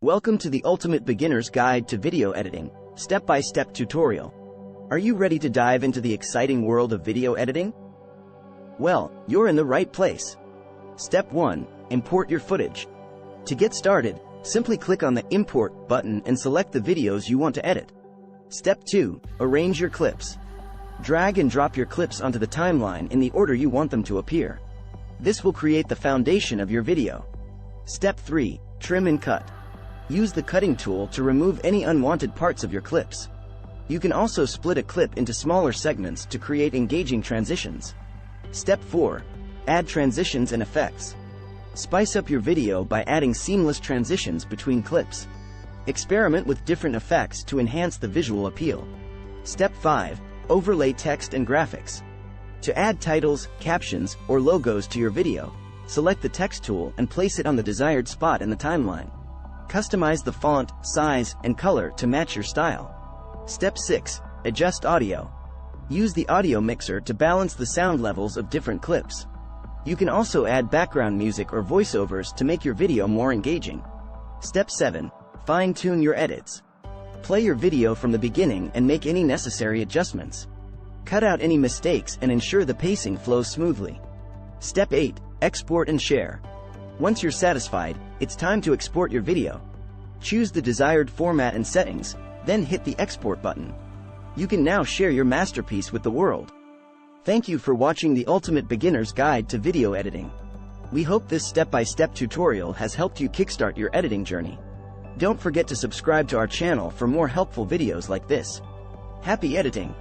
Welcome to the Ultimate Beginner's Guide to Video Editing, step-by-step tutorial. Are you ready to dive into the exciting world of video editing? Well, you're in the right place. Step 1. Import your footage. To get started, simply click on the Import button and select the videos you want to edit. Step 2. Arrange your clips. Drag and drop your clips onto the timeline in the order you want them to appear. This will create the foundation of your video. Step 3. Trim and cut. Use the cutting tool to remove any unwanted parts of your clips. You can also split a clip into smaller segments to create engaging transitions. Step 4. Add transitions and effects. Spice up your video by adding seamless transitions between clips. Experiment with different effects to enhance the visual appeal. Step 5. Overlay text and graphics. To add titles, captions, or logos to your video, select the text tool and place it on the desired spot in the timeline. Customize the font, size, and color to match your style. Step 6. Adjust audio. Use the audio mixer to balance the sound levels of different clips. You can also add background music or voiceovers to make your video more engaging. Step 7. Fine-tune your edits. Play your video from the beginning and make any necessary adjustments. Cut out any mistakes and ensure the pacing flows smoothly. Step 8. Export and share. Once you're satisfied, it's time to export your video. Choose the desired format and settings, then hit the export button. You can now share your masterpiece with the world. Thank you for watching the Ultimate Beginner's Guide to Video Editing. We hope this step-by-step tutorial has helped you kickstart your editing journey. Don't forget to subscribe to our channel for more helpful videos like this. Happy editing!